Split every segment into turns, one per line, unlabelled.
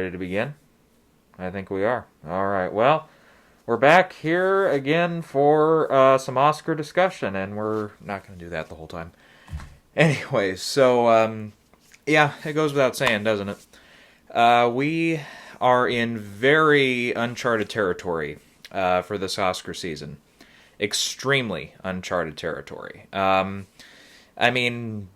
ready to begin? I think we are. All right. Well, we're back here again for some Oscar discussion, and we're not going to do that the whole time. Anyways, so yeah, it goes without saying, doesn't it? We are in very uncharted territory for this Oscar season. Extremely uncharted territory. I mean,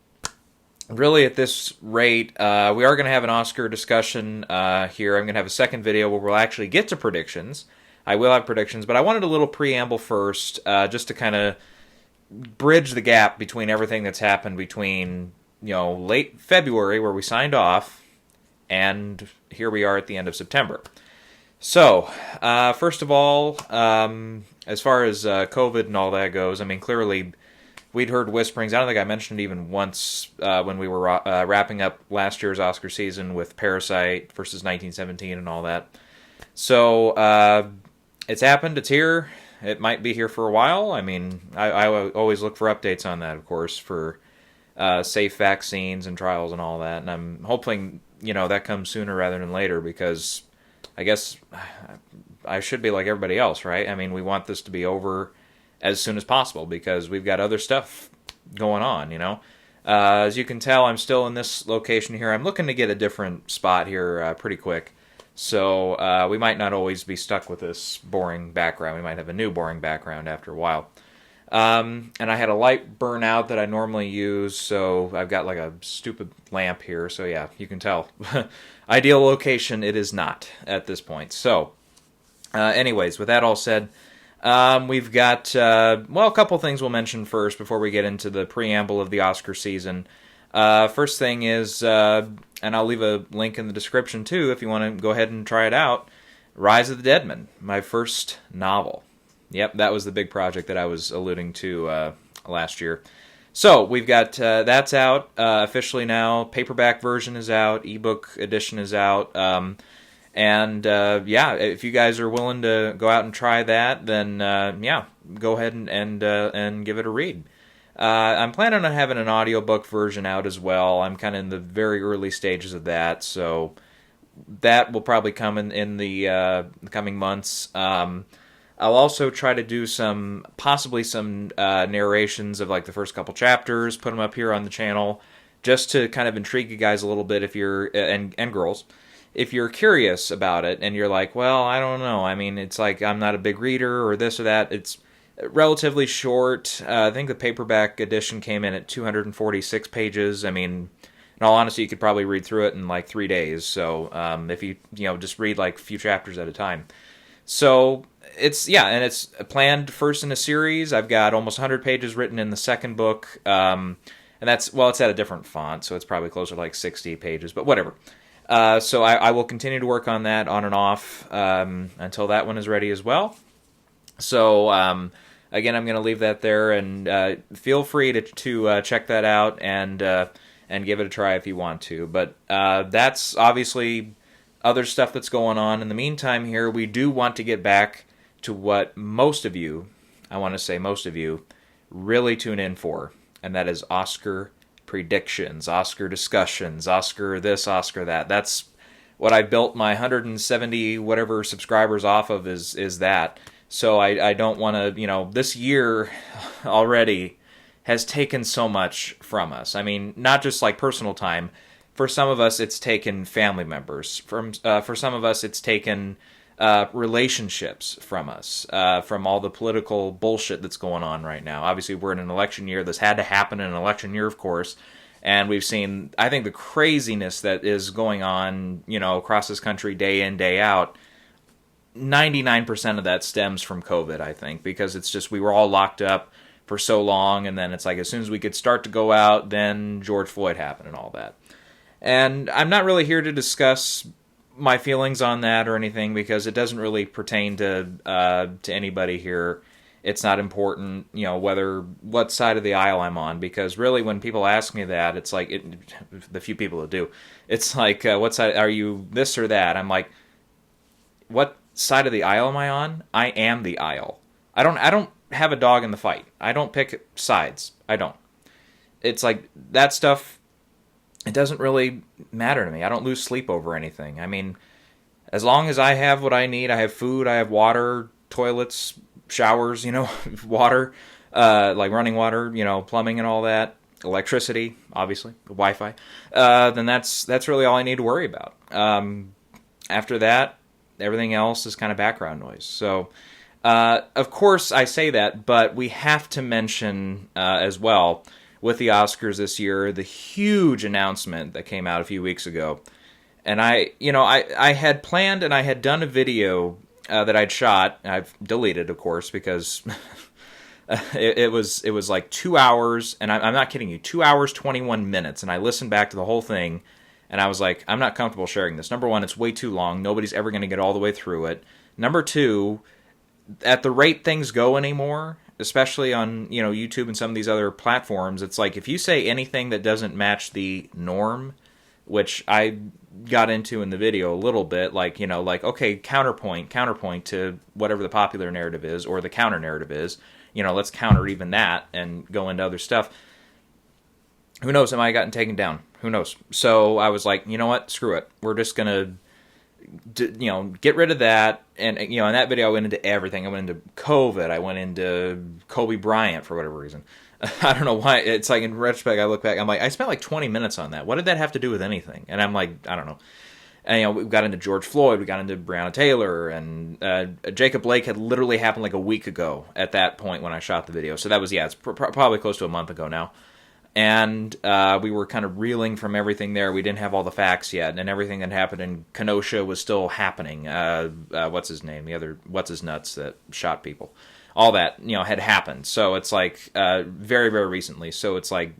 really, at this rate, we are going to have an Oscar discussion here. I'm going to have a second video where we'll actually get to predictions. I will have predictions, but I wanted a little preamble first, just to kind of bridge the gap between everything that's happened between, late February, where we signed off, and here we are at the end of September. So, first of all, as far as COVID and all that goes, I mean, clearly we'd heard whisperings. I don't think I mentioned it even once when we were wrapping up last year's Oscar season with Parasite versus 1917 and all that. So it's happened. It's here. It might be here for a while. I mean, I always look for updates on that, of course, for safe vaccines and trials and all that. And I'm hoping, that comes sooner rather than later, because I guess I should be like everybody else, right? I mean, we want this to be over as soon as possible because we've got other stuff going on, As you can tell, I'm still in this location here. I'm looking to get a different spot here pretty quick. So we might not always be stuck with this boring background. We might have a new boring background after a while. And I had a light burn out that I normally use, so I've got like a stupid lamp here. So yeah, you can tell. Ideal location it is not at this point. So anyways, with that all said, we've got, a couple things we'll mention first before we get into the preamble of the Oscar season. First thing is, and I'll leave a link in the description too if you want to go ahead and try it out, Rise of the Deadman, my first novel. Yep, that was the big project that I was alluding to last year. So we've got, that's out officially now. Paperback version is out. Ebook edition is out. And if you guys are willing to go out and try that, then go ahead and give it a read. I'm planning on having an audiobook version out as well. I'm kind of in the very early stages of that, so that will probably come in the coming months. I'll also try to do possibly some narrations of like the first couple chapters, put them up here on the channel, just to kind of intrigue you guys a little bit if you're and girls. If you're curious about it and you're like, well, I don't know. I mean, it's like I'm not a big reader or this or that. It's relatively short. I think the paperback edition came in at 246 pages. I mean, in all honesty, you could probably read through it in like 3 days. So if you just read like a few chapters at a time. So it's planned first in a series. I've got almost 100 pages written in the second book. And it's at a different font, so it's probably closer to like 60 pages, but whatever. So I will continue to work on that on and off until that one is ready as well. So again, I'm going to leave that there, and feel free to check that out and give it a try if you want to. But that's obviously other stuff that's going on. In the meantime here, we do want to get back to what most of you, I want to say most of you, really tune in for, and that is Oscar predictions, Oscar discussions, Oscar this, Oscar that. That's what I built my 170 whatever subscribers off of is that. So I don't want to, this year already has taken so much from us. I mean, not just like personal time. For some of us, it's taken family members. For some of us, it's taken relationships from us, from all the political bullshit that's going on right now. Obviously, we're in an election year. This had to happen in an election year, of course. And we've seen, I think, the craziness that is going on, across this country day in, day out. 99% of that stems from COVID, I think, because it's just we were all locked up for so long, and then it's like as soon as we could start to go out, then George Floyd happened and all that. And I'm not really here to discuss my feelings on that or anything, because it doesn't really pertain to anybody here. It's not important, what side of the aisle I'm on, because really when people ask me that, it's like, the few people that do, it's like, what side, are you this or that? I'm like, what side of the aisle am I on? I am the aisle. I don't have a dog in the fight. I don't pick sides. I don't. It's like, that stuff, it doesn't really matter to me. I don't lose sleep over anything. I mean, as long as I have what I need, I have food, I have water, toilets, showers, water, like running water, plumbing and all that, electricity, obviously, Wi-Fi, then that's really all I need to worry about. After that, everything else is kind of background noise. So, of course, I say that, but we have to mention as well, with the Oscars this year, the huge announcement that came out a few weeks ago. And I had planned and I had done a video that I'd shot. I've deleted, of course, because it was like 2 hours, and I'm not kidding you, 2 hours, 21 minutes. And I listened back to the whole thing, and I was like, I'm not comfortable sharing this. Number one, it's way too long. Nobody's ever going to get all the way through it. Number two, at the rate things go anymore, especially on YouTube and some of these other platforms, it's like if you say anything that doesn't match the norm, which I got into in the video a little bit, like okay, counterpoint to whatever the popular narrative is or the counter narrative is, let's counter even that and go into other stuff. Who knows? Am I gotten taken down? Who knows? So I was like, you know what? Screw it. We're just gonna get rid of that. And in that video, I went into everything. I went into COVID. I went into Kobe Bryant for whatever reason. I don't know why. It's like in retrospect, I look back, I'm like, I spent like 20 minutes on that. What did that have to do with anything? And I'm like, I don't know. And we got into George Floyd, we got into Breonna Taylor, and Jacob Blake had literally happened like a week ago at that point when I shot the video. So that was, it's probably close to a month ago now. And we were kind of reeling from everything there. We didn't have all the facts yet, and everything that happened in Kenosha was still happening. What's his name? The other what's his nuts that shot people. All that had happened. So it's like very, very recently. So it's like,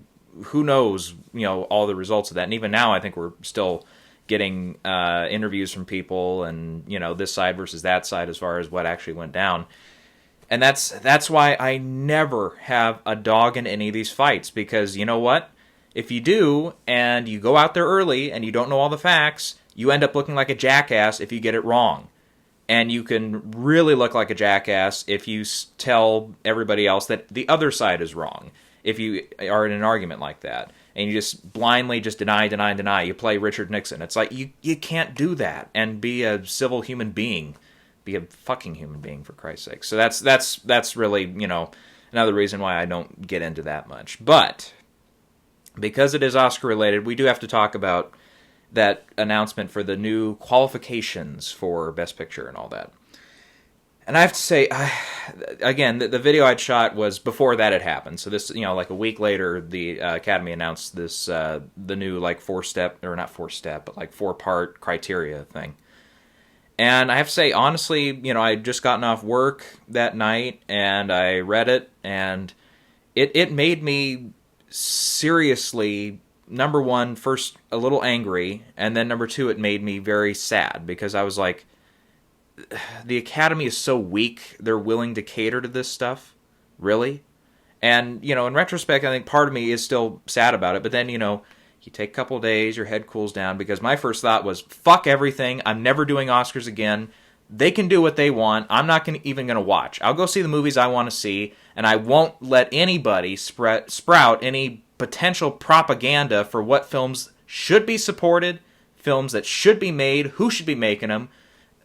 who knows all the results of that. And even now, I think we're still getting interviews from people, and this side versus that side as far as what actually went down. And that's why I never have a dog in any of these fights, because you know what? If you do, and you go out there early, and you don't know all the facts, you end up looking like a jackass if you get it wrong. And you can really look like a jackass if you tell everybody else that the other side is wrong, if you are in an argument like that. And you just blindly just deny. You play Richard Nixon. It's like, you can't do that and be a civil human being. Be a fucking human being, for Christ's sake. So that's really, another reason why I don't get into that much. But because it is Oscar related, we do have to talk about that announcement for the new qualifications for Best Picture and all that. And I have to say, again, the video I'd shot was before that had happened. So this, like a week later, the Academy announced this, the new like 4-step, or not 4-step, but like 4-part criteria thing. And I have to say, honestly, I'd just gotten off work that night, and I read it, and it made me seriously, number one, first a little angry, and then number two, it made me very sad, because I was like, the Academy is so weak, they're willing to cater to this stuff? Really? And, in retrospect, I think part of me is still sad about it, but then, you take a couple of days, your head cools down, because my first thought was, fuck everything, I'm never doing Oscars again. They can do what they want. I'm not even going to watch. I'll go see the movies I want to see, and I won't let anybody sprout any potential propaganda for what films should be supported, films that should be made, who should be making them,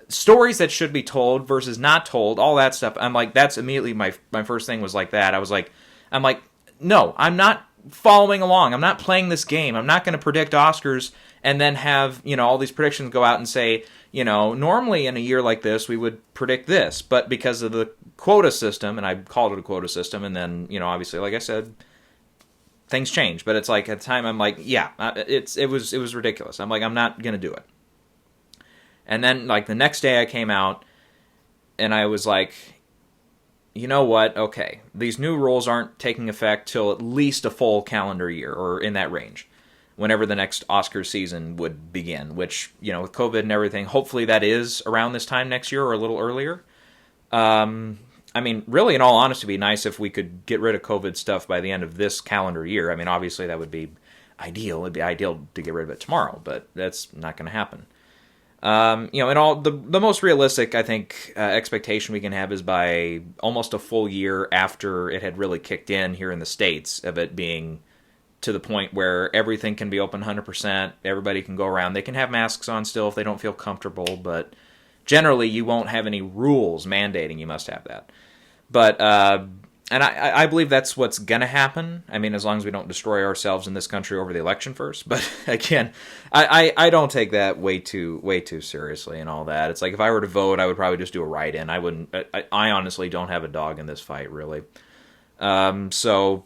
stories that should be told versus not told, all that stuff. I'm like, that's immediately my first thing was like that. I'm like, no, I'm not following along. I'm not playing this game. I'm not going to predict Oscars and then have, all these predictions go out and say, normally in a year like this, we would predict this, but because of the quota system, and I called it a quota system, and then, obviously, like I said, things change, but it's like, at the time, I'm like, yeah, it was ridiculous. I'm like, I'm not going to do it. And then, like, the next day I came out, and I was like, you know what, okay, these new rules aren't taking effect till at least a full calendar year, or in that range, whenever the next Oscar season would begin, which, with COVID and everything, hopefully that is around this time next year or a little earlier. I mean, really, in all honesty, it'd be nice if we could get rid of COVID stuff by the end of this calendar year. I mean, obviously that would be ideal. It'd be ideal to get rid of it tomorrow, but that's not going to happen. And all the most realistic, I think, expectation we can have is by almost a full year after it had really kicked in here in the States, of it being to the point where everything can be open 100%. Everybody can go around. They can have masks on still if they don't feel comfortable, but generally you won't have any rules mandating you must have that. But and I believe that's what's going to happen. I mean, as long as we don't destroy ourselves in this country over the election first. But again, I don't take that way too seriously and all that. It's like if I were to vote, I would probably just do a write-in. I wouldn't. I honestly don't have a dog in this fight, really. So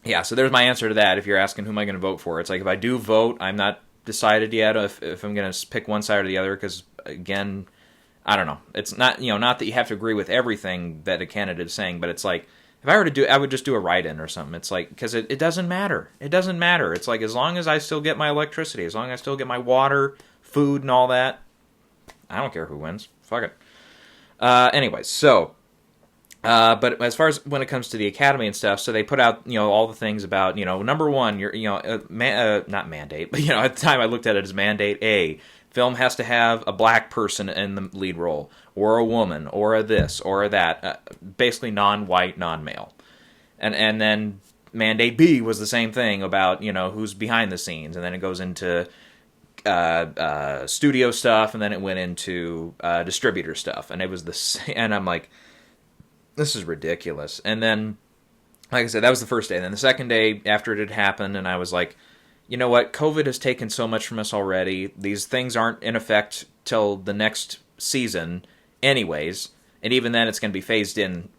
there's my answer to that. If you're asking who am I going to vote for, it's like if I do vote, I'm not decided yet if I'm going to pick one side or the other because, again, I don't know. It's not, not that you have to agree with everything that a candidate is saying, but it's like, if I were to do, I would just do a write-in or something. It's like, because it doesn't matter. It doesn't matter. It's like, as long as I still get my electricity, as long as I still get my water, food, and all that, I don't care who wins. Fuck it. Anyways, so, but as far as when it comes to the Academy and stuff, so they put out, all the things about, number one, not mandate, but, at the time I looked at it as mandate A. Film has to have a black person in the lead role, or a woman, or a this, or a that, basically non-white, non-male. And then mandate B was the same thing about, who's behind the scenes, and then it goes into studio stuff, and then it went into distributor stuff, and it was the same, and I'm like, this is ridiculous. And then, like I said, that was the first day, and then the second day after it had happened, and I was like, you know what, COVID has taken so much from us already. These things aren't in effect till the next season anyways, and even then it's going to be phased in,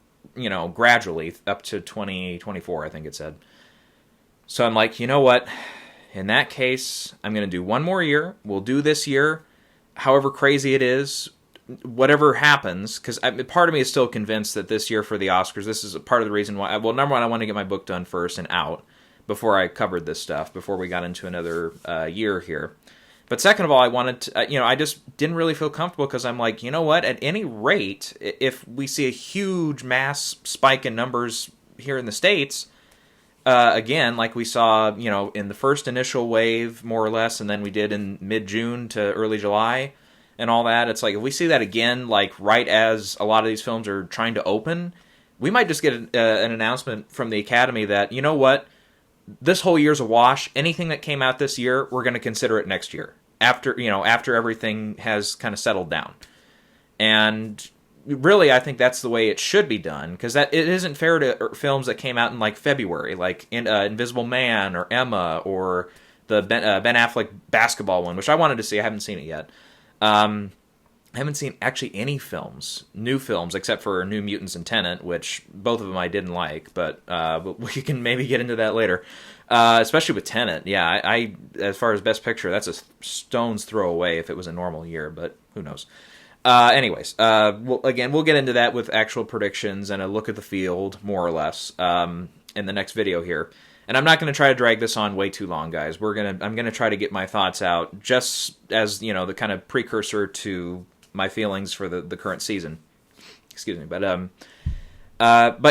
gradually up to 2024, I think it said. So I'm like, you know what, in that case, I'm going to do one more year. We'll do this year, however crazy it is, whatever happens, because part of me is still convinced that this year for the Oscars, this is a part of the reason why, well, number one, I want to get my book done first and out, before I covered this stuff, before we got into another year here. But second of all, I wanted to, I just didn't really feel comfortable because I'm like, you know what, at any rate, if we see a huge mass spike in numbers here in the States, again, like we saw, in the first initial wave, more or less, and then we did in mid-June to early July and all that, it's like if we see that again, like right as a lot of these films are trying to open, we might just get an announcement from the Academy that, you know what, this whole year's a wash. Anything that came out this year, we're going to consider it next year after everything has kind of settled down. And really, I think that's the way it should be done, because that it isn't fair to films that came out in like February, like Invisible Man or Emma or the Ben Affleck basketball one, which I wanted to see. I haven't seen it yet. I haven't seen actually any new films, except for New Mutants and Tenet, which both of them I didn't like, but we can maybe get into that later. Especially with Tenet, yeah, I as far as Best Picture, that's a stone's throw away if it was a normal year, but who knows. Anyways, we'll get into that with actual predictions and a look at the field, more or less, in the next video here. And I'm not going to try to drag this on way too long, guys. I'm going to try to get my thoughts out just as, the kind of precursor to my feelings for the current season. Excuse me. But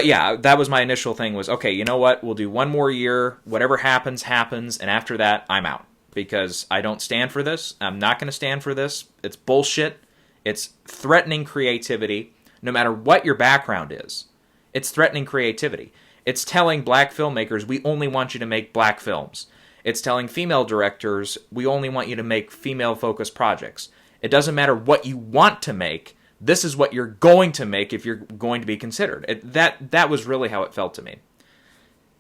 yeah, that was my initial thing was, okay, you know what? We'll do one more year. Whatever happens, happens. And after that, I'm out. Because I don't stand for this. I'm not going to stand for this. It's bullshit. It's threatening creativity, no matter what your background is. It's threatening creativity. It's telling black filmmakers, we only want you to make black films. It's telling female directors, we only want you to make female-focused projects. It doesn't matter what you want to make. This is what you're going to make if you're going to be considered. That was really how it felt to me.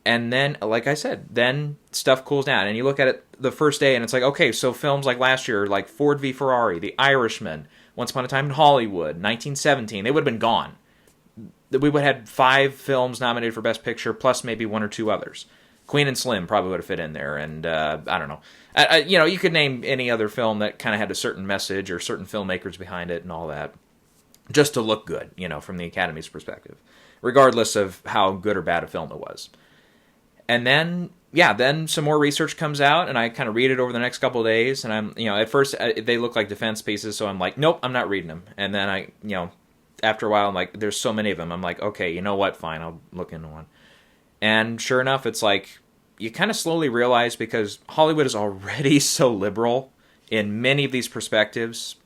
And then, like I said, then stuff cools down. And you look at it the first day, and it's like, okay, so films like last year, like Ford v. Ferrari, The Irishman, Once Upon a Time in Hollywood, 1917, they would have been gone. We would have had 5 films nominated for Best Picture, plus maybe 1 or 2 others. Queen and Slim probably would have fit in there, and I don't know. You could name any other film that kind of had a certain message or certain filmmakers behind it and all that, just to look good, from the Academy's perspective, regardless of how good or bad a film it was. And then, then some more research comes out, and I kind of read it over the next couple of days, and I'm, at first they look like defense pieces, so I'm like, nope, I'm not reading them. And then after a while, I'm like, there's so many of them. I'm like, okay, you know what? Fine, I'll look into one. And sure enough, it's like, you kind of slowly realize, because Hollywood is already so liberal in many of these perspectives,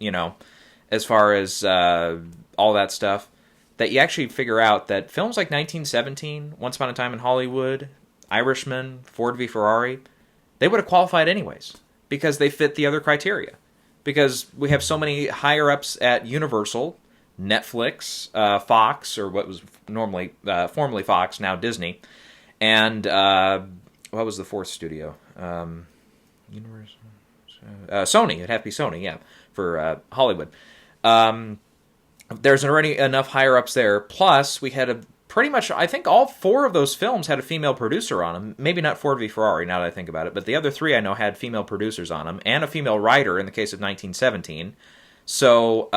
as far as all that stuff, that you actually figure out that films like 1917, Once Upon a Time in Hollywood, Irishman, Ford v Ferrari, they would have qualified anyways because they fit the other criteria. Because we have so many higher-ups at Universal, Netflix, Fox, or what was formerly Fox, now Disney, and what was the fourth studio? Universal, Sony. It'd have to be Sony, yeah, for Hollywood. There's already enough higher-ups there. Plus, we had pretty much, I think all 4 of those films had a female producer on them. Maybe not Ford v Ferrari, now that I think about it, but the other 3 I know had female producers on them, and a female writer in the case of 1917. So,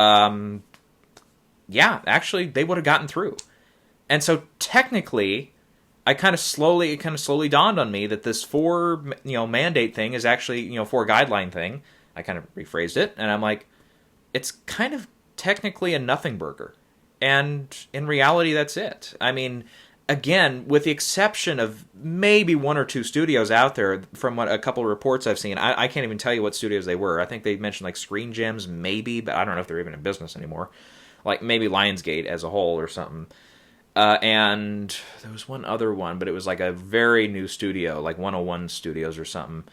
yeah, actually, they would have gotten through. And so, technically, it kind of slowly dawned on me that this 4, mandate thing is actually, 4 guideline thing. I kind of rephrased it, and I'm like, it's kind of technically a nothing burger. And in reality, that's it. I mean, again, with the exception of maybe 1 or 2 studios out there, from what a couple of reports I've seen, I can't even tell you what studios they were. I think they mentioned like Screen Gems, maybe, but I don't know if they're even in business anymore. Like maybe Lionsgate as a whole or something. And there was one other one, but it was like a very new studio, like 101 Studios or something.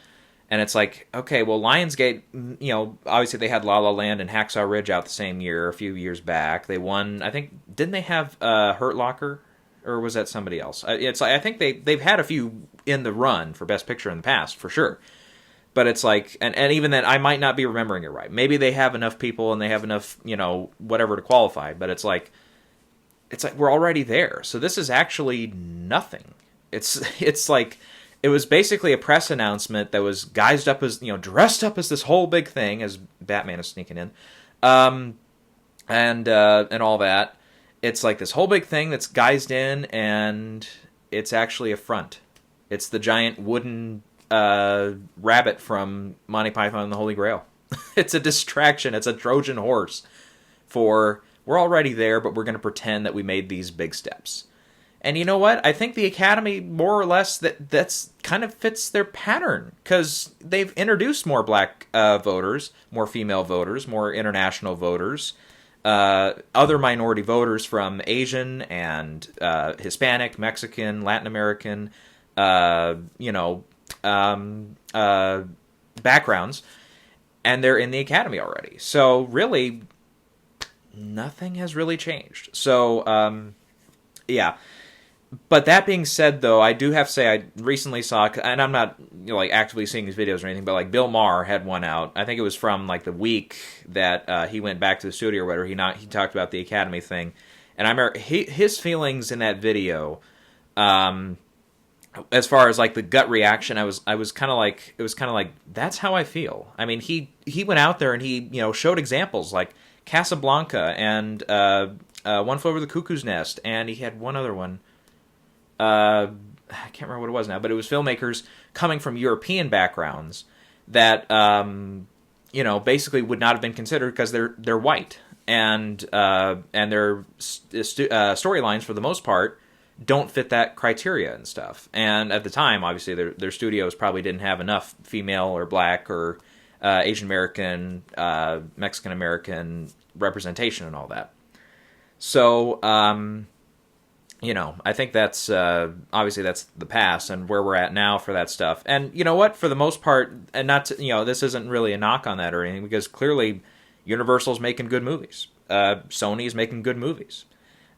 And it's like, okay, well, Lionsgate, obviously they had La La Land and Hacksaw Ridge out the same year, a few years back. They won, I think, didn't they have Hurt Locker? Or was that somebody else? I think they've had a few in the run for Best Picture in the past, for sure. But it's like, and even then, I might not be remembering it right. Maybe they have enough people and they have enough, whatever to qualify. But it's like we're already there. So this is actually nothing. It's like, it was basically a press announcement that was guised up as, dressed up as this whole big thing, as Batman is sneaking in, and all that. It's like this whole big thing that's guised in, and it's actually a front. It's the giant wooden rabbit from Monty Python and the Holy Grail. It's a distraction. It's a Trojan horse for, we're already there, but we're going to pretend that we made these big steps. And you know what? I think the Academy, more or less, that's kind of fits their pattern, because they've introduced more black voters, more female voters, more international voters, other minority voters from Asian and Hispanic, Mexican, Latin American, backgrounds, and they're in the Academy already. So really, nothing has really changed. So, yeah. But that being said, though, I do have to say I recently saw, and I'm not actively seeing his videos or anything, but like Bill Maher had one out. I think it was from like the week that he went back to the studio or whatever. He talked about the Academy thing, and I remember his feelings in that video. As far as like the gut reaction, I was kind of like, it was kind of like, that's how I feel. I mean, he went out there and he showed examples like Casablanca and One Flew Over the Cuckoo's Nest, and he had one other one. I can't remember what it was now, but it was filmmakers coming from European backgrounds that basically would not have been considered because they're white, and their storylines for the most part don't fit that criteria and stuff. And at the time, obviously, their studios probably didn't have enough female or black or Asian American, Mexican American representation and all that. So, I think that's, obviously that's the past and where we're at now for that stuff. And you know what, for the most part, and not to, this isn't really a knock on that or anything, because clearly Universal's making good movies. Sony's making good movies.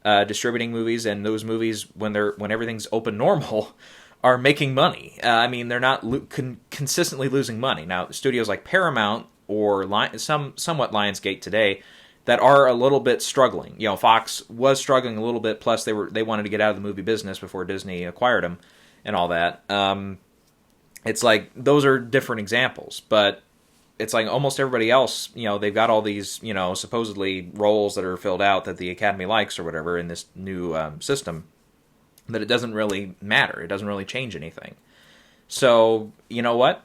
Distributing movies, and those movies, when everything's open normal, are making money. I mean, they're not consistently losing money. Now, studios like Paramount or somewhat Lionsgate today that are a little bit struggling. Fox was struggling a little bit. Plus, they wanted to get out of the movie business before Disney acquired them, and all that. It's like those are different examples, but it's like almost everybody else. They've got all these supposedly roles that are filled out that the Academy likes or whatever in this new system. That it doesn't really matter. It doesn't really change anything. So you know what?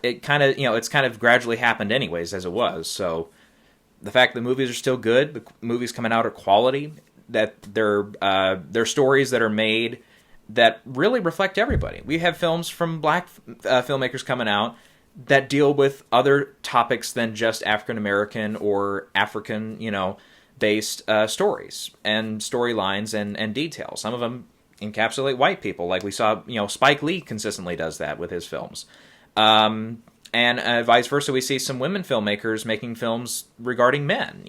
It kind of it's kind of gradually happened anyways as it was. So. The fact that the movies are still good, the movies coming out are quality, that they're stories that are made that really reflect everybody. We have films from black filmmakers coming out that deal with other topics than just African American or African, based stories and storylines and details. Some of them, encapsulate white people. Like we saw, Spike Lee consistently does that with his films. And vice versa, we see some women filmmakers making films regarding men,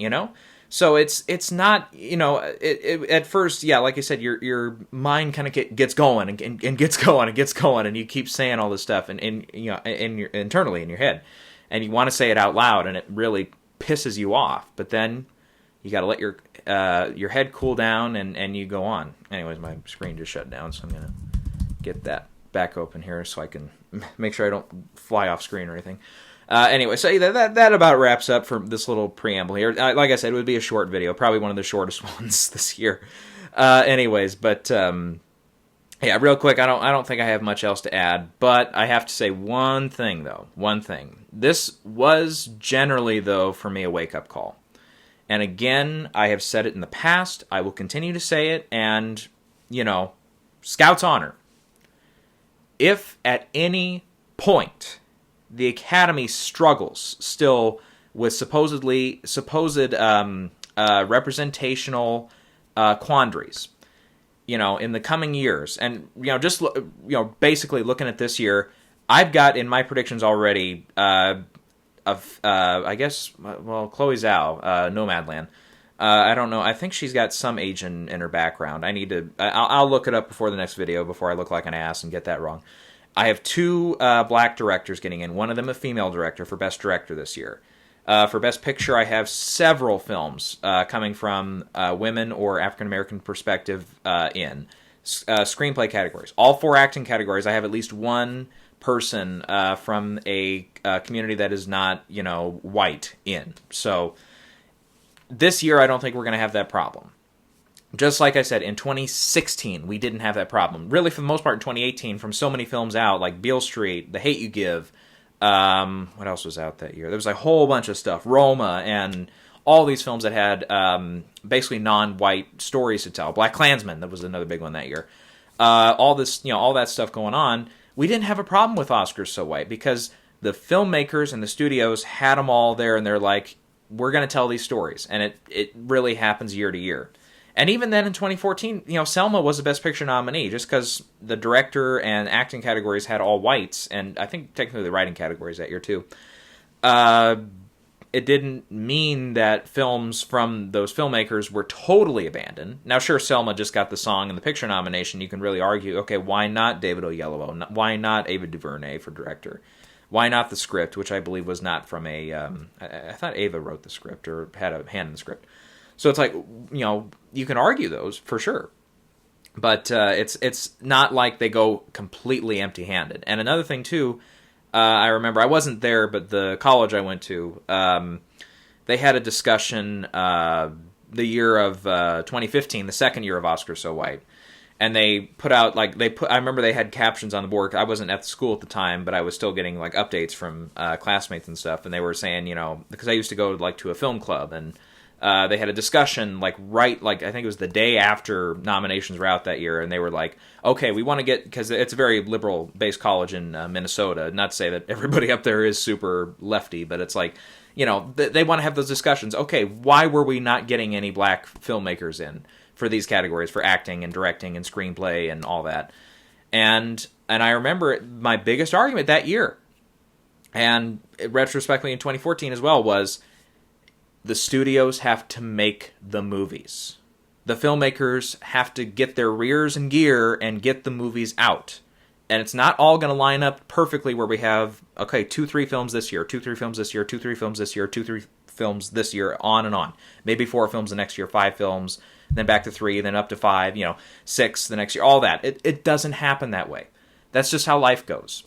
So it's not, at first, yeah, like I said, your mind kind of gets going and gets going and gets going, and you keep saying all this stuff and internally in your head, and you want to say it out loud, and it really pisses you off. But then you got to let your head cool down, and you go on. Anyways, my screen just shut down, so I'm gonna get that back open here so I can make sure I don't fly off screen or anything. Anyway, so that about wraps up for this little preamble here. Like I said, it would be a short video, probably one of the shortest ones this year. Anyways, but yeah, real quick, I don't think I have much else to add, but I have to say one thing though. One thing. This was generally though for me a wake-up call. And again, I have said it in the past. I will continue to say it, and Scout's honor. If at any point the Academy struggles still with supposed representational quandaries, in the coming years, and just basically looking at this year, I've got in my predictions already I guess, Chloe Zhao, Nomadland. I don't know. I think she's got some Asian in her background. I'll look it up before the next video before I look like an ass and get that wrong. I have 2 black directors getting in. One of them a female director for Best Director this year. For Best Picture, I have several films coming from women or African-American perspective in screenplay categories. All 4 acting categories, I have at least one person from a community that is not, white in. So this year, I don't think we're going to have that problem. Just like I said, in 2016, we didn't have that problem. Really, for the most part, in 2018, from so many films out, like Beale Street, The Hate U Give, what else was out that year? There was a whole bunch of stuff, Roma, and all these films that had basically non-white stories to tell. Black Klansman, that was another big one that year. All this, all that stuff going on. We didn't have a problem with Oscars So White because the filmmakers and the studios had them all there, and they're like, we're going to tell these stories. And it really happens year to year. And even then in 2014, Selma was the Best Picture nominee just because the director and acting categories had all whites, and I think technically the writing categories that year too. It didn't mean that films from those filmmakers were totally abandoned. Now, sure, Selma just got the song and the picture nomination. You can really argue, okay, why not David Oyelowo? Why not Ava DuVernay for director? Why not the script, which I believe was not from a... I thought Ava wrote the script or had a hand in the script. So it's like, you can argue those for sure. But it's not like they go completely empty-handed. And another thing, too... I remember, I wasn't there, but the college I went to, they had a discussion the year of 2015, the second year of Oscars So White. And they put out, I remember they had captions on the board. I wasn't at the school at the time, but I was still getting, updates from classmates and stuff. And they were saying, because I used to go, to a film club, and they had a discussion, I think it was the day after nominations were out that year, and they were like, okay, we want to get, because it's a very liberal-based college in Minnesota, not to say that everybody up there is super lefty, but it's like, they want to have those discussions. Okay, why were we not getting any black filmmakers in for these categories, for acting and directing and screenplay and all that? And I remember my biggest argument that year, and retrospectively in 2014 as well, was the studios have to make the movies. The filmmakers have to get their rears in gear and get the movies out. And it's not all going to line up perfectly where we have, 2-3 films this year, 2-3 films this year, 2-3 films this year, 2-3 films this year, on and on. Maybe 4 films the next year, 5 films, then back to 3, then up to 5, 6 the next year, all that. It doesn't happen that way. That's just how life goes.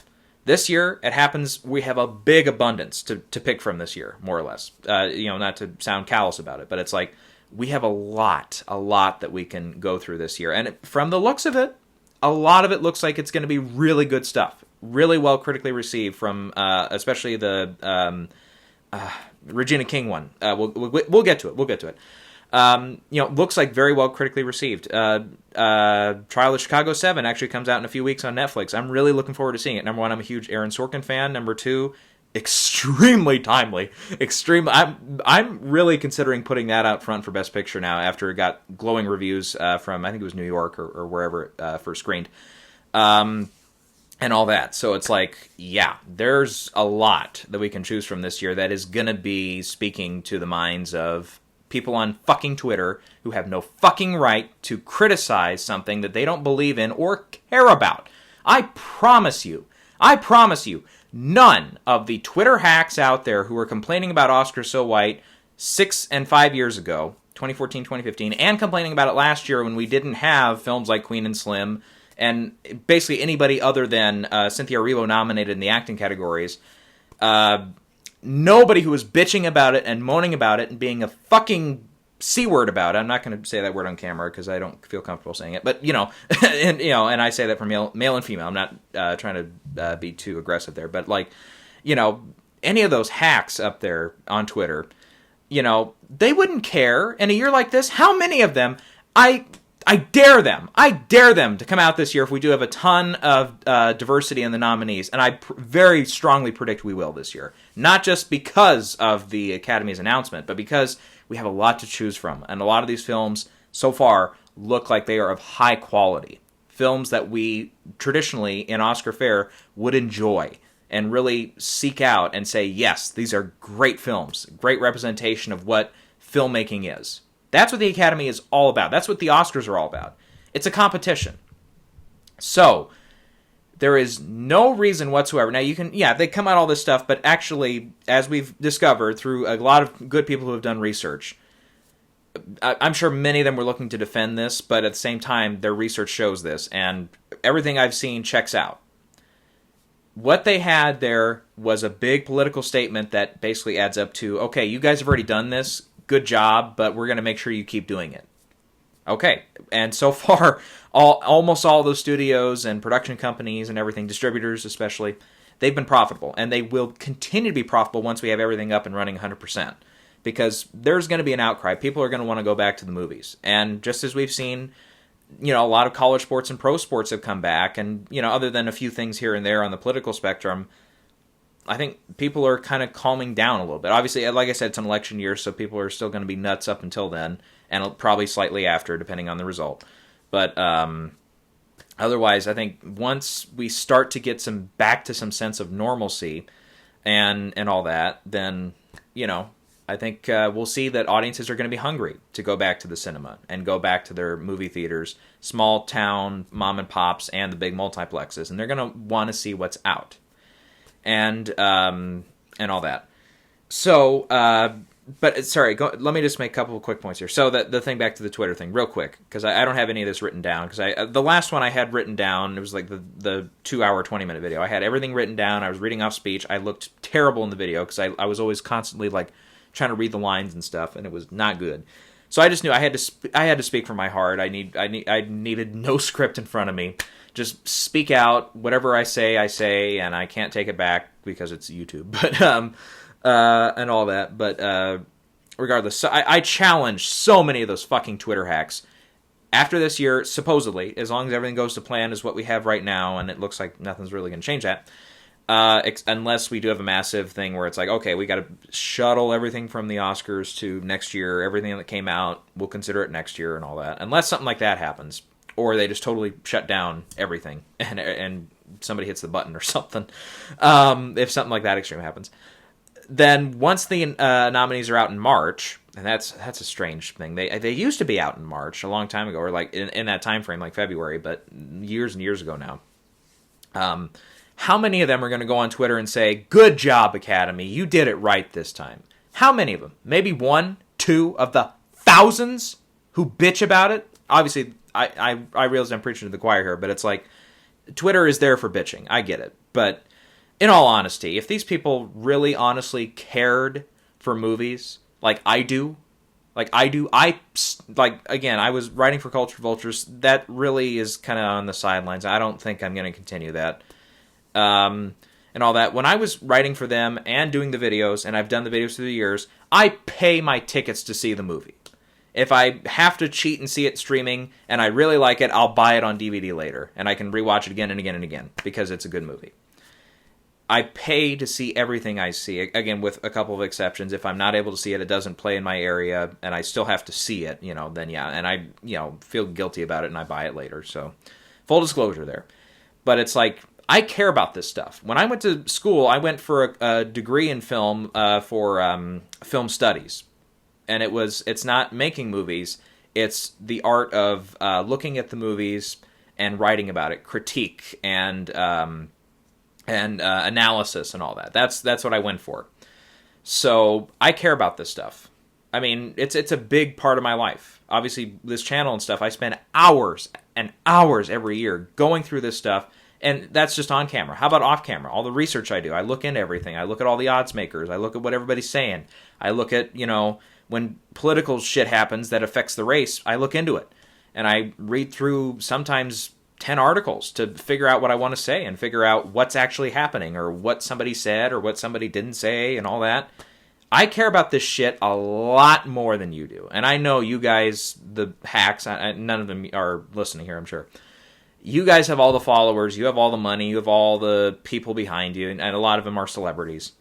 This year, it happens, we have a big abundance to pick from this year, more or less. Not to sound callous about it, but it's like, we have a lot that we can go through this year. And from the looks of it, a lot of it looks like it's going to be really good stuff. Really well critically received from, especially the Regina King one. We'll get to it. Looks like very well critically received. Trial of Chicago 7 actually comes out in a few weeks on Netflix. I'm really looking forward to seeing it. Number one, I'm a huge Aaron Sorkin fan. Number two, extremely timely. I'm really considering putting that out front for Best Picture now after it got glowing reviews from, I think it was New York or wherever it first screened. And all that. So it's like, yeah, there's a lot that we can choose from this year that is going to be speaking to the minds of people on fucking Twitter who have no fucking right to criticize something that they don't believe in or care about. I promise you, none of the Twitter hacks out there who were complaining about Oscar So White 6 and 5 years ago, 2014, 2015, and complaining about it last year when we didn't have films like Queen and Slim, and basically anybody other than Cynthia Erivo nominated in the acting categories, nobody who was bitching about it and moaning about it and being a fucking C-word about it. I'm not going to say that word on camera because I don't feel comfortable saying it, but, and I say that for male and female. I'm not trying to be too aggressive there, but, any of those hacks up there on Twitter, they wouldn't care in a year like this. How many of them, I dare them to come out this year if we do have a ton of diversity in the nominees, and I very strongly predict we will this year. Not just because of the Academy's announcement, but because we have a lot to choose from, and a lot of these films so far look like they are of high quality. Films that we traditionally in Oscar fare would enjoy and really seek out and say, yes, these are great films, great representation of what filmmaking is. That's what the Academy is all about. That's what the Oscars are all about. It's a competition. So, there is no reason whatsoever. Now, they come out all this stuff, but actually, as we've discovered through a lot of good people who have done research, I'm sure many of them were looking to defend this, but at the same time, their research shows this, and everything I've seen checks out. What they had there was a big political statement that basically adds up to, okay, you guys have already done this, good job, but we're going to make sure you keep doing it. Okay, and so far, almost all those studios and production companies and everything, distributors especially, they've been profitable, and they will continue to be profitable once we have everything up and running 100%, because there's going to be an outcry. People are going to want to go back to the movies, and just as we've seen, a lot of college sports and pro sports have come back, and, other than a few things here and there on the political spectrum, I think people are kind of calming down a little bit. Obviously, like I said, it's an election year, so people are still going to be nuts up until then, and probably slightly after, depending on the result. But otherwise, I think once we start to get back to some sense of normalcy and all that, then, I think we'll see that audiences are going to be hungry to go back to the cinema and go back to their movie theaters, small town mom and pops, and the big multiplexes, and they're going to want to see what's out. And all that. So, but sorry, let me just make a couple of quick points here. So the thing back to the Twitter thing, real quick, because I don't have any of this written down. Because the last one I had written down, it was like the 2-hour, 20-minute video. I had everything written down. I was reading off speech. I looked terrible in the video because I was always constantly trying to read the lines and stuff, and it was not good. So I just knew I had to speak from my heart. I needed no script in front of me. Just speak out. Whatever I say, and I can't take it back because it's YouTube. But and all that. But regardless, so I challenge so many of those fucking Twitter hacks. After this year, supposedly, as long as everything goes to plan, is what we have right now, and it looks like nothing's really going to change that. Unless we do have a massive thing where it's like, okay, we got to shuttle everything from the Oscars to next year. Everything that came out, we'll consider it next year and all that. Unless something like that happens. Or they just totally shut down everything and somebody hits the button or something. If something like that extreme happens. Then once the nominees are out in March, and that's a strange thing. They used to be out in March a long time ago, or in that time frame, like February, but years and years ago now. How many of them are going to go on Twitter and say, "Good job, Academy, you did it right this time"? How many of them? Maybe 1, 2 of the thousands who bitch about it? Obviously, I realize I'm preaching to the choir here, but it's like, Twitter is there for bitching. I get it. But in all honesty, if these people really honestly cared for movies like I do, again, I was writing for Culture Vultures. That really is kind of on the sidelines. I don't think I'm going to continue that. And all that. When I was writing for them and doing the videos, and I've done the videos through the years, I pay my tickets to see the movie. If I have to cheat and see it streaming, and I really like it, I'll buy it on DVD later, and I can rewatch it again and again and again, because it's a good movie. I pay to see everything I see. Again, with a couple of exceptions. If I'm not able to see it, it doesn't play in my area, and I still have to see it, then yeah. And I, feel guilty about it, and I buy it later. So, full disclosure there. But it's like, I care about this stuff. When I went to school, I went for a degree in film for film studies. And it's not making movies. It's the art of looking at the movies and writing about it, critique, and analysis and all that. That's what I went for. So I care about this stuff. I mean, it's a big part of my life. Obviously, this channel and stuff, I spend hours and hours every year going through this stuff, and that's just on camera. How about off camera? All the research I do. I look into everything. I look at all the odds makers. I look at what everybody's saying. I look at, when political shit happens that affects the race, I look into it. And I read through sometimes 10 articles to figure out what I want to say and figure out what's actually happening or what somebody said or what somebody didn't say and all that. I care about this shit a lot more than you do. And I know you guys, the hacks, none of them are listening here, I'm sure. You guys have all the followers, you have all the money, you have all the people behind you, and a lot of them are celebrities.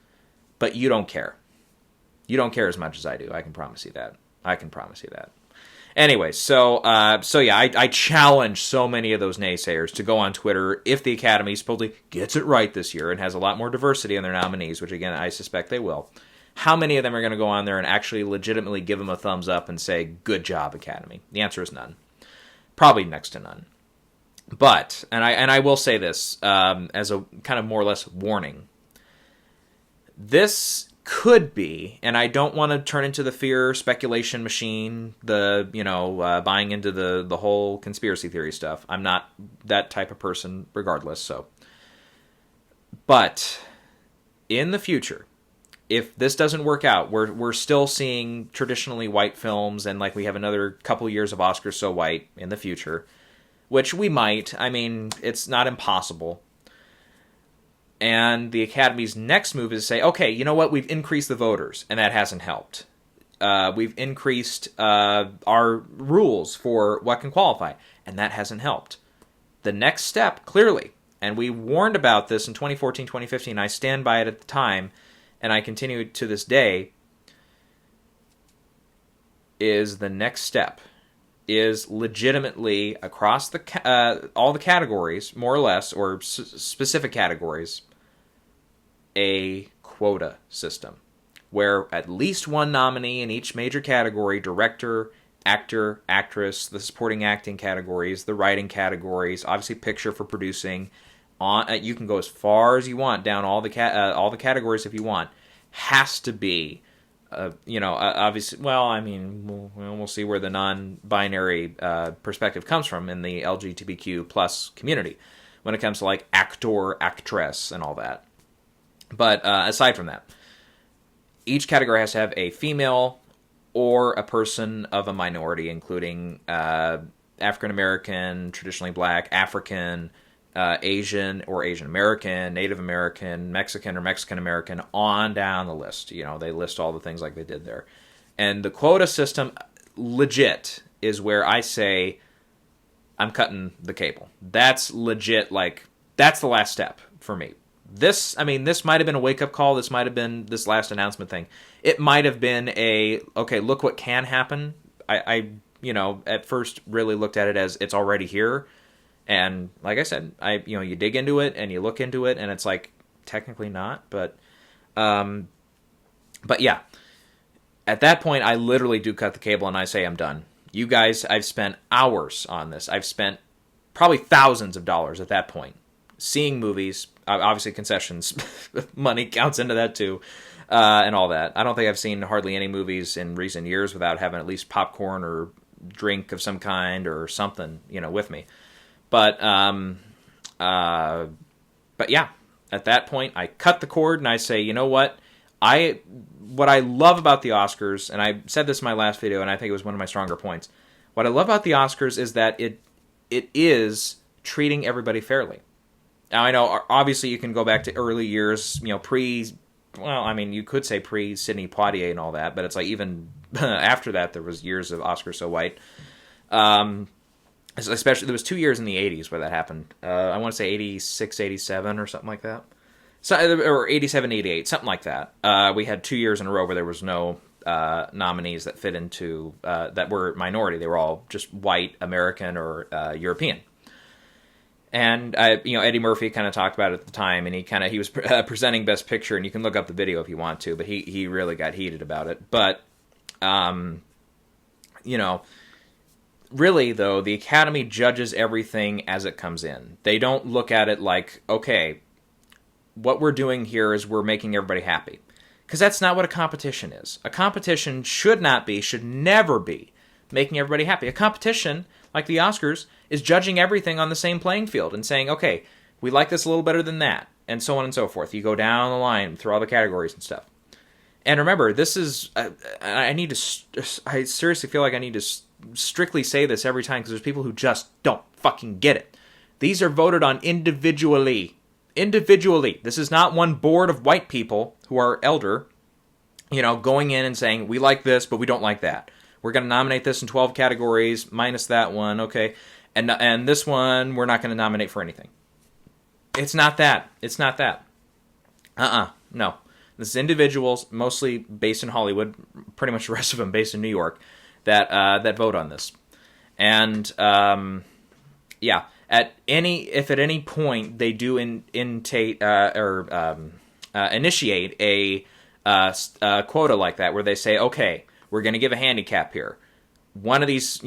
But you don't care. You don't care as much as I do. I can promise you that. Anyway, so yeah, I challenge so many of those naysayers to go on Twitter if the Academy supposedly gets it right this year and has a lot more diversity in their nominees, which again, I suspect they will. How many of them are going to go on there and actually legitimately give them a thumbs up and say, good job, Academy? The answer is none. Probably next to none. But, and I will say this as a kind of more or less warning. This could be, and I don't want to turn into the fear speculation machine, buying into the whole conspiracy theory stuff. I'm not that type of person regardless, so. But in the future, if this doesn't work out, we're still seeing traditionally white films, and like we have another couple years of Oscars so white in the future, which we might. I mean, it's not impossible. And the Academy's next move is to say, okay, you know what? We've increased the voters, and that hasn't helped. We've increased our rules for what can qualify, and that hasn't helped. The next step, clearly, and we warned about this in 2014, 2015, I stand by it at the time, and I continue to this day, is the next step is legitimately across all the categories, more or less, or specific categories, a quota system, where at least one nominee in each major category, director, actor, actress, the supporting acting categories, the writing categories, obviously picture for producing, you can go as far as you want down all the categories if you want, has to be obviously, well, I mean, we'll see where the non-binary perspective comes from in the LGBTQ plus community when it comes to like actor, actress, and all that. But aside from that, each category has to have a female or a person of a minority, including African American, traditionally black, African, Asian or Asian American, Native American, Mexican or Mexican American, on down the list. They list all the things like they did there. And the quota system, legit, is where I say, I'm cutting the cable. That's legit, that's the last step for me. This might have been a wake-up call. This might have been this last announcement thing. It might have been okay, look what can happen. I at first really looked at it as it's already here. And like I said, you dig into it and you look into it, and it's like technically not, but yeah. At that point, I literally do cut the cable and I say I'm done. You guys, I've spent hours on this. I've spent probably thousands of dollars at that point seeing movies. Obviously, concessions money counts into that too, and all that. I don't think I've seen hardly any movies in recent years without having at least popcorn or drink of some kind or something, with me. But yeah, at that point, I cut the cord and I say, you know what? What I love about the Oscars, and I said this in my last video, and I think it was one of my stronger points. What I love about the Oscars is that it is treating everybody fairly. Now, I know, obviously, you can go back to early years, you could say pre-Sidney Poitier and all that, but it's like even after that, there was years of Oscars So White. Especially, there was 2 years in the 80s where that happened. I want to say 86, 87 or something like that. So, or 87, 88, something like that. We had 2 years in a row where there was no nominees that fit into that were minority. They were all just white, American, or European. And Eddie Murphy kind of talked about it at the time, and he was presenting Best Picture, and you can look up the video if you want to, but he really got heated about it. But really though, the Academy judges everything as it comes in. They don't look at it like, okay, what we're doing here is we're making everybody happy. Because that's not what a competition is. A competition should never be making everybody happy. A competition, like the Oscars, is judging everything on the same playing field and saying, okay, we like this a little better than that, and so on and so forth. You go down the line through all the categories and stuff. And remember, this is, I seriously feel like I need to strictly say this every time because there's people who just don't fucking get it. These are voted on individually. This is not one board of white people who are elder, going in and saying, we like this, but we don't like that. We're going to nominate this in 12 categories, minus that one, okay. And this one, we're not going to nominate for anything. It's not that. No. This is individuals, mostly based in Hollywood, pretty much the rest of them based in New York, that vote on this. And, if at any point they do initiate a quota like that, where they say, okay, we're going to give a handicap here. One of these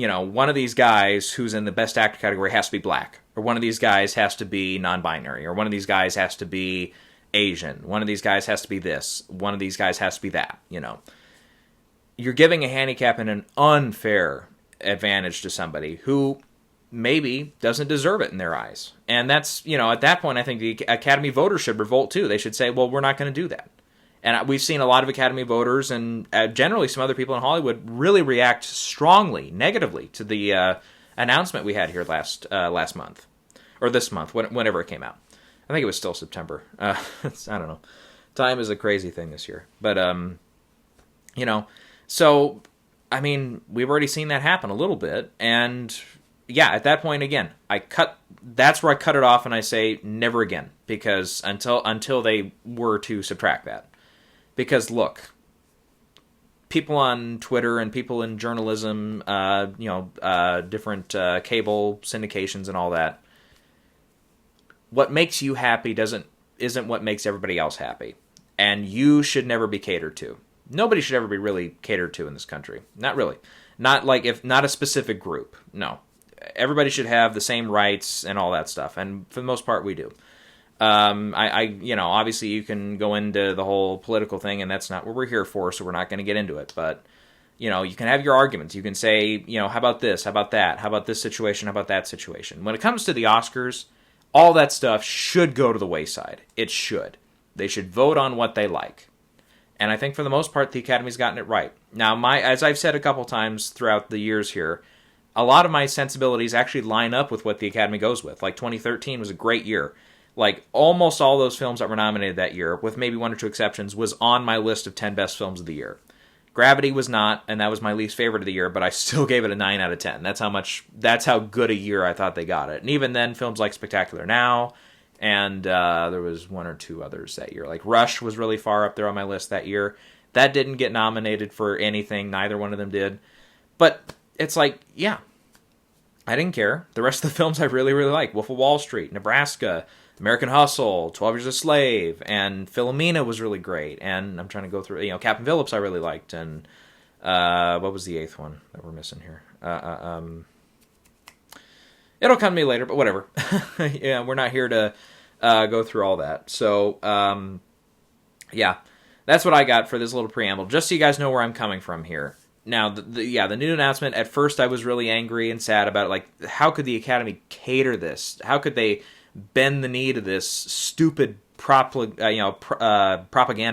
guys who's in the best actor category has to be black, or one of these guys has to be non-binary, or one of these guys has to be Asian, one of these guys has to be this, one of these guys has to be that, You're giving a handicap and an unfair advantage to somebody who maybe doesn't deserve it in their eyes. And that's, at that point, I think the Academy voters should revolt too. They should say, well, we're not going to do that. And we've seen a lot of Academy voters and generally some other people in Hollywood really react strongly, negatively to the announcement we had here last month, or this month, whenever it came out. I think it was still September. I don't know. Time is a crazy thing this year. But, so, I mean, we've already seen that happen a little bit. And, yeah, at that point, again, that's where I cut it off and I say never again. Because until they were to subtract that. Because, look, people on Twitter and people in journalism, different cable syndications and all that, what makes you happy isn't what makes everybody else happy. And you should never be catered to. Nobody should ever be really catered to in this country. Not really. Not a specific group. No. Everybody should have the same rights and all that stuff. And for the most part, we do. Obviously you can go into the whole political thing, and that's not what we're here for, so we're not going to get into it. But, you can have your arguments. You can say, how about this? How about that? How about this situation? How about that situation? When it comes to the Oscars, all that stuff should go to the wayside. It should. They should vote on what they like. And I think for the most part, the Academy's gotten it right. Now, as I've said a couple times throughout the years here, a lot of my sensibilities actually line up with what the Academy goes with. Like 2013 was a great year. Like, almost all those films that were nominated that year, with maybe one or two exceptions, was on my list of 10 best films of the year. Gravity was not, and that was my least favorite of the year, but I still gave it a 9 out of 10. That's how good a year I thought they got it. And even then, films like Spectacular Now, and there was one or two others that year. Like Rush was really far up there on my list that year. That didn't get nominated for anything. Neither one of them did. But it's like, yeah, I didn't care. The rest of the films I really, really like. Wolf of Wall Street, Nebraska, American Hustle, 12 Years a Slave, and Philomena was really great. And I'm trying to go through, Captain Phillips I really liked. And what was the 8th one that we're missing here? It'll come to me later, but whatever. Yeah, we're not here to go through all that. So, yeah, that's what I got for this little preamble, just so you guys know where I'm coming from here. Now, the new announcement, at first I was really angry and sad about it. Like, how could the Academy cater this? How could they bend the knee to this stupid propaganda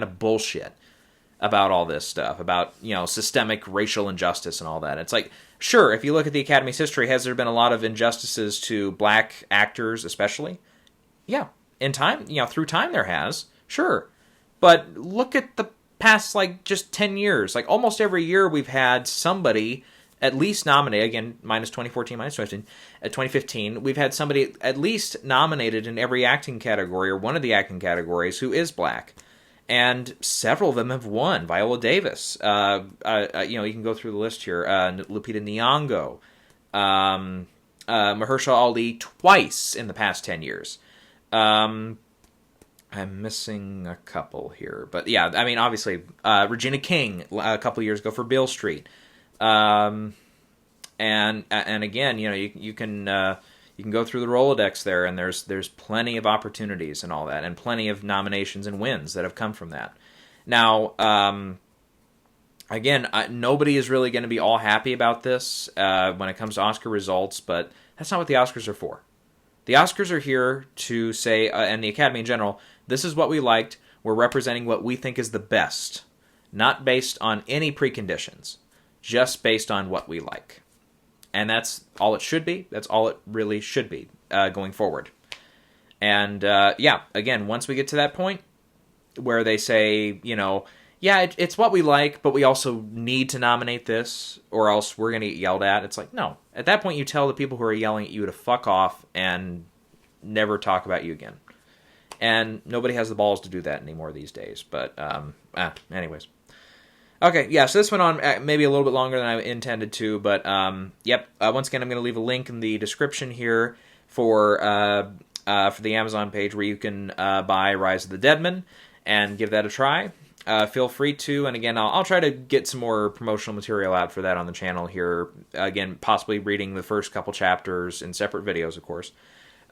bullshit about all this stuff, about, systemic racial injustice and all that? It's like, sure, if you look at the Academy's history, has there been a lot of injustices to black actors especially? Yeah, in time, through time there has, sure. But look at the past, just 10 years. Like, almost every year we've had somebody at least nominated, again, minus 2014, minus 2015, we've had somebody at least nominated in every acting category, or one of the acting categories, who is black. And several of them have won. Viola Davis, you can go through the list here. Lupita Nyong'o, Mahershala Ali twice in the past 10 years. I'm missing a couple here. But yeah, I mean, obviously, Regina King a couple years ago for Beale Street. And again, you can go through the Rolodex there, and there's plenty of opportunities and all that, and plenty of nominations and wins that have come from that. Now, again, nobody is really going to be all happy about this when it comes to Oscar results, but that's not what the Oscars are for. The Oscars are here to say, and the Academy in general, this is what we liked. We're representing what we think is the best, not based on any preconditions, just based on what we like. And that's all it should be. That's all it really should be going forward. And, again, once we get to that point where they say, it's what we like, but we also need to nominate this, or else we're going to get yelled at. It's like, no. At that point, you tell the people who are yelling at you to fuck off and never talk about you again. And nobody has the balls to do that anymore these days. But, anyways. Okay, yeah, so this went on maybe a little bit longer than I intended to, but, once again, I'm going to leave a link in the description here for the Amazon page where you can buy Rise of the Deadman and give that a try. Feel free to, and again, I'll try to get some more promotional material out for that on the channel here. Again, possibly reading the first couple chapters in separate videos, of course,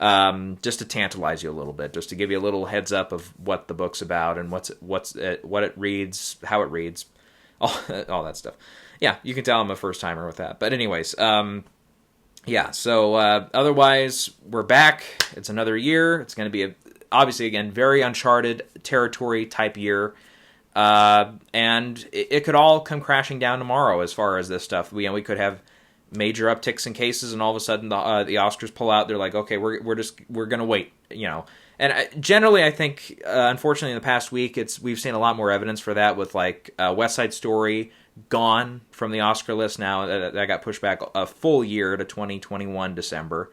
just to tantalize you a little bit, just to give you a little heads up of what the book's about and what it reads, how it reads. All that stuff. Yeah, you can tell I'm a first-timer with that. But anyways, so otherwise, we're back. It's another year. It's going to be, obviously, again, very uncharted territory type year. And it could all come crashing down tomorrow as far as this stuff. We could have major upticks in cases, and all of a sudden the Oscars pull out. They're like, okay, we're going to wait, And generally, I think, unfortunately, in the past week, we've seen a lot more evidence for that with, like, West Side Story gone from the Oscar list now. That got pushed back a full year to 2021 December.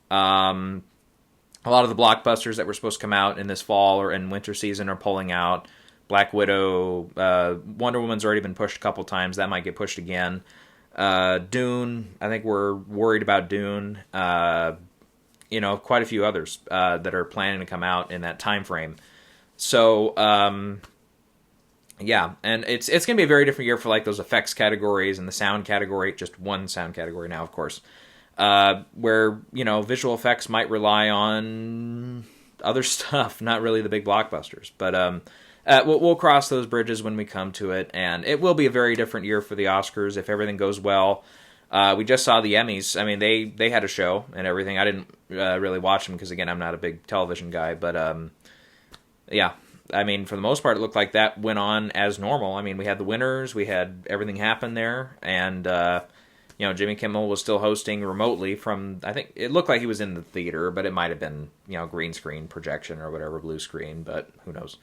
A lot of the blockbusters that were supposed to come out in this fall or in winter season are pulling out. Black Widow, Wonder Woman's already been pushed a couple times. That might get pushed again. Dune, I think we're worried about Dune. Quite a few others that are planning to come out in that time frame. So, and it's going to be a very different year for like those effects categories and the sound category, just one sound category now, of course, where, visual effects might rely on other stuff, not really the big blockbusters. But we'll cross those bridges when we come to it, and it will be a very different year for the Oscars if everything goes well. We just saw the Emmys. I mean, they had a show and everything. I didn't really watch them because, again, I'm not a big television guy. But, I mean, for the most part, it looked like that went on as normal. I mean, we had the winners. We had everything happen there. And, Jimmy Kimmel was still hosting remotely from, I think, it looked like he was in the theater, but it might have been, green screen projection or whatever, blue screen, but who knows.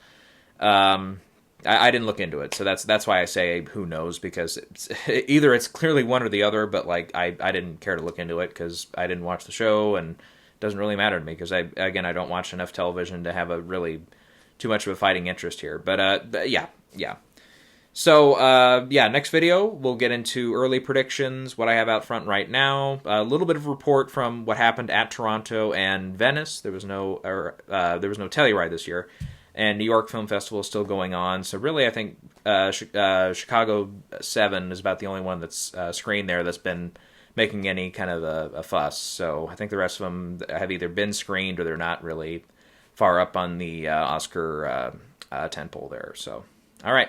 I didn't look into it, so that's why I say who knows, because either it's clearly one or the other, but like I didn't care to look into it because I didn't watch the show, and it doesn't really matter to me because I don't watch enough television to have a really too much of a fighting interest here. But yeah. So next video we'll get into early predictions, what I have out front right now, a little bit of report from what happened at Toronto and Venice. There was no Telluride this year. And New York Film Festival is still going on. So really, I think Chicago 7 is about the only one that's screened there that's been making any kind of a fuss. So I think the rest of them have either been screened or they're not really far up on the Oscar tentpole there. So, all right.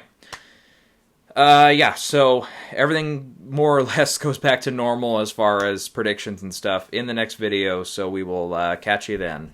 So everything more or less goes back to normal as far as predictions and stuff in the next video. So we will catch you then.